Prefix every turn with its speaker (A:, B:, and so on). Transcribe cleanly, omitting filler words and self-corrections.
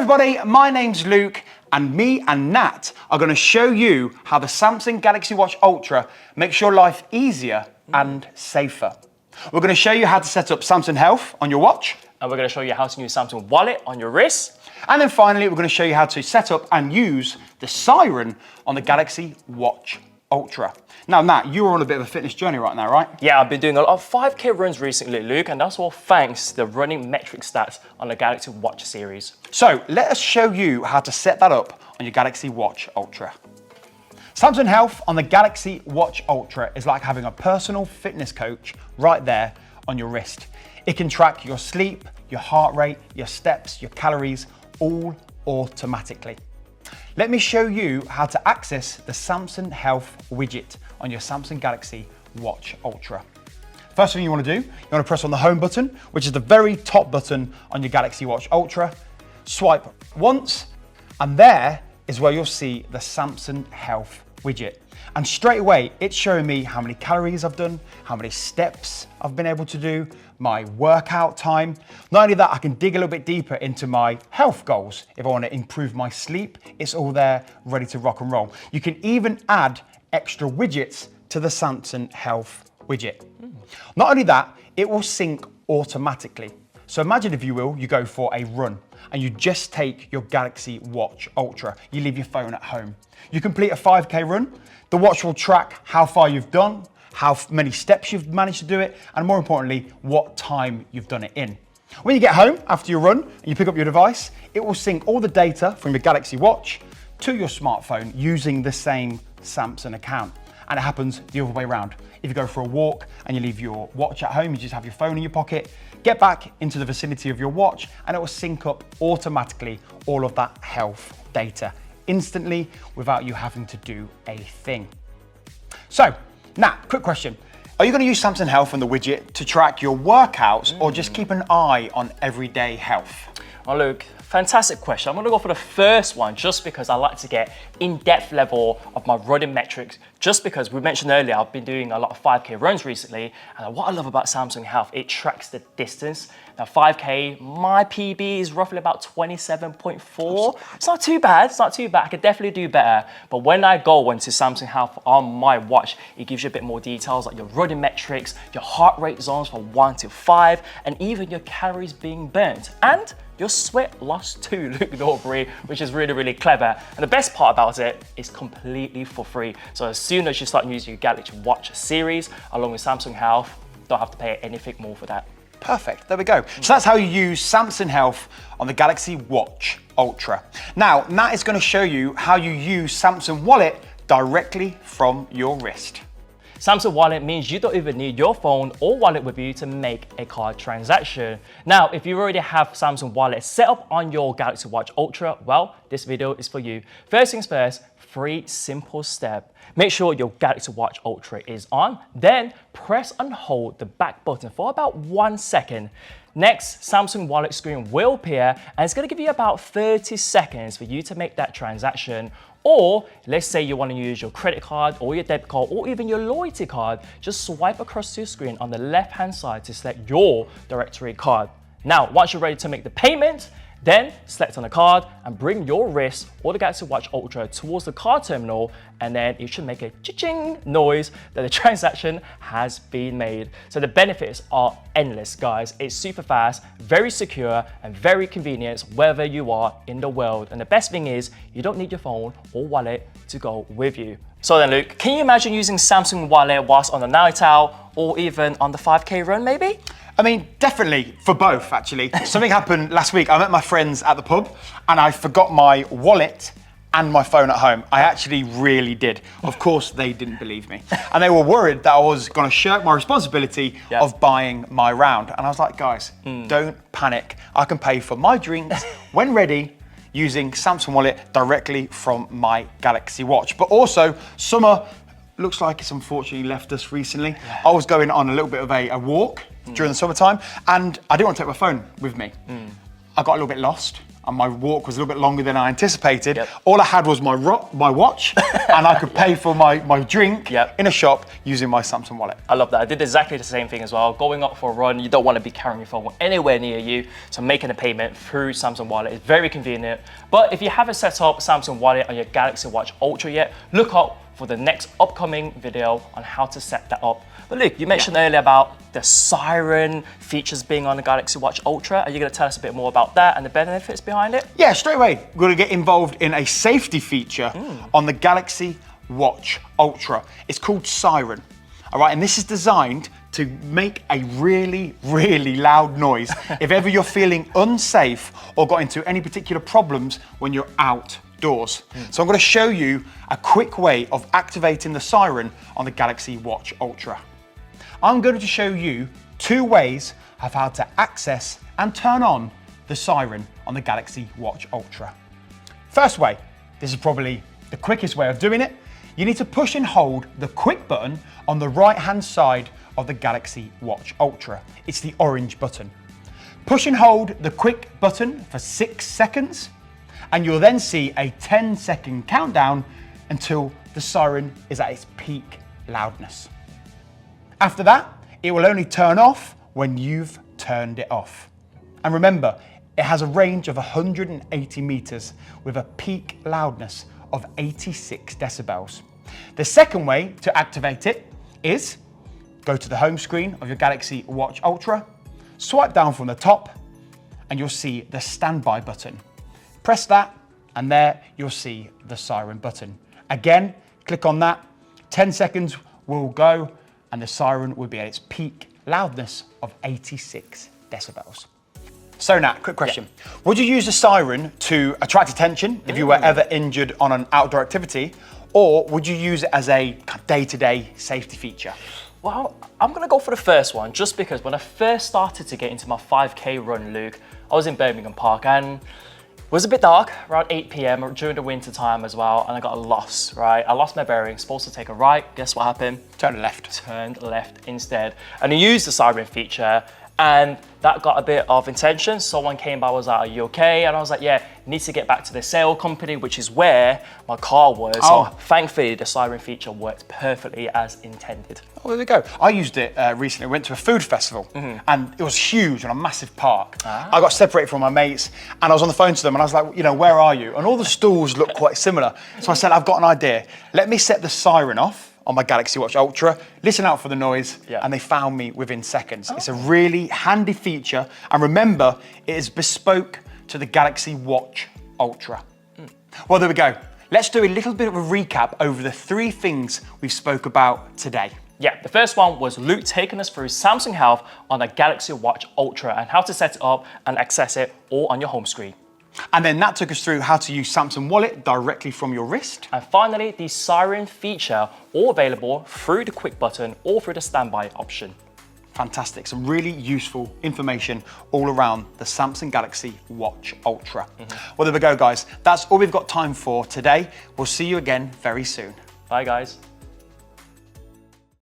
A: everybody, my name's Luke and me and Nat are going to show you how the Samsung Galaxy Watch Ultra makes your life easier and safer. We're going to show you how to set up Samsung Health on your watch.
B: And we're going to show you how to use Samsung Wallet on your wrist.
A: And then finally, we're going to show you how to set up and use the Siren on the Galaxy Watch Ultra. Now, Nat, you're on a bit of a fitness journey right now, right?
B: Yeah, I've been doing a lot of 5K runs recently, Luke, and that's all thanks to the running metric stats on the Galaxy Watch series.
A: So let us show you how to set that up on your Galaxy Watch Ultra. Samsung Health on the Galaxy Watch Ultra is like having a personal fitness coach right there on your wrist. It can track your sleep, your heart rate, your steps, your calories, all automatically. Let me show you how to access the Samsung Health widget on your Samsung Galaxy Watch Ultra. First thing you want to do, you want to press on the home button, which is the very top button on your Galaxy Watch Ultra. Swipe once, and there is where you'll see the Samsung Health widget. And straight away, it's showing me how many calories I've done, how many steps I've been able to do, my workout time. Not only that, I can dig a little bit deeper into my health goals. If I want to improve my sleep, it's all there ready to rock and roll. You can even add extra widgets to the Samsung Health widget. Not only that, it will sync automatically. So imagine, if you will, you go for a run and you just take your Galaxy Watch Ultra. You leave your phone at home. You complete a 5K run, the watch will track how far you've done, how many steps you've managed to do it, and more importantly, what time you've done it in. When you get home after your run and you pick up your device, it will sync all the data from your Galaxy Watch to your smartphone using the same Samsung account. And it happens the other way around. If you go for a walk and you leave your watch at home, you just have your phone in your pocket, get back into the vicinity of your watch and it will sync up automatically all of that health data instantly without you having to do a thing. So, Nat, quick question. Are you going to use Samsung Health and the widget to track your workouts or just keep an eye on everyday health?
B: Well, Luke, fantastic question. I'm going to go for the first one just because I like to get in-depth level of my running metrics, just because we mentioned earlier, I've been doing a lot of 5K runs recently, and what I love about Samsung Health, it tracks the distance. Now 5K, my PB is roughly about 27.4. It's not too bad, it's not too bad. I could definitely do better. But when I go into Samsung Health on my watch, it gives you a bit more details like your running metrics, your heart rate zones from 1 to 5, and even your calories being burnt. And your sweat loss too, Luke Norbury, which is really, really clever. And the best part about it is completely for free. So as soon as you start using your Galaxy Watch series, along with Samsung Health, don't have to pay anything more for that.
A: Perfect, there we go. So that's how you use Samsung Health on the Galaxy Watch Ultra. Now, Nat is going to show you how you use Samsung Wallet directly from your wrist.
B: Samsung Wallet means you don't even need your phone or wallet with you to make a card transaction. Now, if you already have Samsung Wallet set up on your Galaxy Watch Ultra, well, this video is for you. First things first, 3 simple steps. Make sure your Galaxy Watch Ultra is on, then press and hold the back button for about 1 second. Next, Samsung Wallet screen will appear and it's going to give you about 30 seconds for you to make that transaction. Or let's say you want to use your credit card or your debit card or even your loyalty card, just swipe across your screen on the left-hand side to select your directory card. Now, once you're ready to make the payment, then select on the card and bring your wrist or the Galaxy Watch Ultra towards the card terminal, and then it should make a cha-ching noise that the transaction has been made. So the benefits are endless, guys. It's super fast, very secure, and very convenient wherever you are in the world. And the best thing is, you don't need your phone or wallet to go with you. So then, Luke, can you imagine using Samsung Wallet whilst on the night out or even on the 5K run, maybe?
A: I mean, definitely for both, actually. Something happened last week. I met my friends at the pub and I forgot my wallet and my phone at home. I actually really did. Of course, they didn't believe me. And they were worried that I was gonna shirk my responsibility of buying my round. And I was like, guys, don't panic. I can pay for my drinks when ready using Samsung Wallet directly from my Galaxy Watch. But also, summer looks like it's unfortunately left us recently. I was going on a little bit of a walk during the summertime and I didn't want to take my phone with me. I got a little bit lost and my walk was a little bit longer than I anticipated.
B: Yep.
A: All I had was my watch and I could pay for my drink
B: Yep.
A: in a shop using my Samsung wallet.
B: I love that. I did exactly the same thing as well. Going up for a run, you don't want to be carrying your phone anywhere near you. So making a payment through Samsung Wallet is very convenient. But if you haven't set up Samsung Wallet on your Galaxy Watch Ultra yet, look out for the next upcoming video on how to set that up. But Luke, you mentioned earlier about the Siren features being on the Galaxy Watch Ultra. Are you going to tell us a bit more about that and the benefits behind it?
A: Yeah, straight away, we're going to get involved in a safety feature on the Galaxy Watch Ultra. It's called Siren. All right, and this is designed to make a really, really loud noise if ever you're feeling unsafe or got into any particular problems when you're outdoors. So I'm going to show you a quick way of activating the Siren on the Galaxy Watch Ultra. I'm going to show you 2 ways of how to access and turn on the Siren on the Galaxy Watch Ultra. First way, this is probably the quickest way of doing it. You need to push and hold the quick button on the right-hand side of the Galaxy Watch Ultra. It's the orange button. Push and hold the quick button for 6 seconds, and you'll then see a 10-second countdown until the Siren is at its peak loudness. After that, it will only turn off when you've turned it off. And remember, it has a range of 180 meters with a peak loudness of 86 decibels. The second way to activate it is go to the home screen of your Galaxy Watch Ultra, swipe down from the top, and you'll see the standby button. Press that, and there you'll see the Siren button. Again, click on that, 10 seconds will go, and the Siren will be at its peak loudness of 86 decibels. So Nat, quick question. Yeah. Would you use the Siren to attract attention if you were ever injured on an outdoor activity, or would you use it as a day-to-day safety feature?
B: Well, I'm going to go for the first one, just because when I first started to get into my 5K run, Luke, I was in Birmingham Park and it was a bit dark, around 8 p.m. during the winter time as well, and I got lost, right? I lost my bearings, supposed to take a right, guess what happened?
A: Turned left.
B: Turned left instead. And I used the Siren feature, and that got a bit of attention. Someone came by, was like, are you okay? And I was like, yeah, need to get back to the sale company, which is where my car was. So thankfully, the Siren feature worked perfectly as intended.
A: Oh, there we go. I used it recently. I went to a food festival and it was huge on a massive park. I got separated from my mates and I was on the phone to them and I was like, you know, where are you? And all the stalls looked quite similar. So I said, I've got an idea. Let me set the Siren off on my Galaxy Watch Ultra, listen out for the noise, and they found me within seconds. It's a really handy feature, and remember, it is bespoke to the Galaxy Watch Ultra. Well, there we go. Let's do a little bit of a recap over the 3 things we've spoke about today.
B: Yeah, the first one was Luke taking us through Samsung Health on the Galaxy Watch Ultra and how to set it up and access it all on your home screen.
A: And then Nat took us through how to use Samsung Wallet directly from your wrist.
B: And finally, the Siren feature, all available through the quick button or through the standby option.
A: Fantastic, some really useful information all around the Samsung Galaxy Watch Ultra. Well, there we go, guys. That's all we've got time for today. We'll see you again very soon.
B: Bye, guys.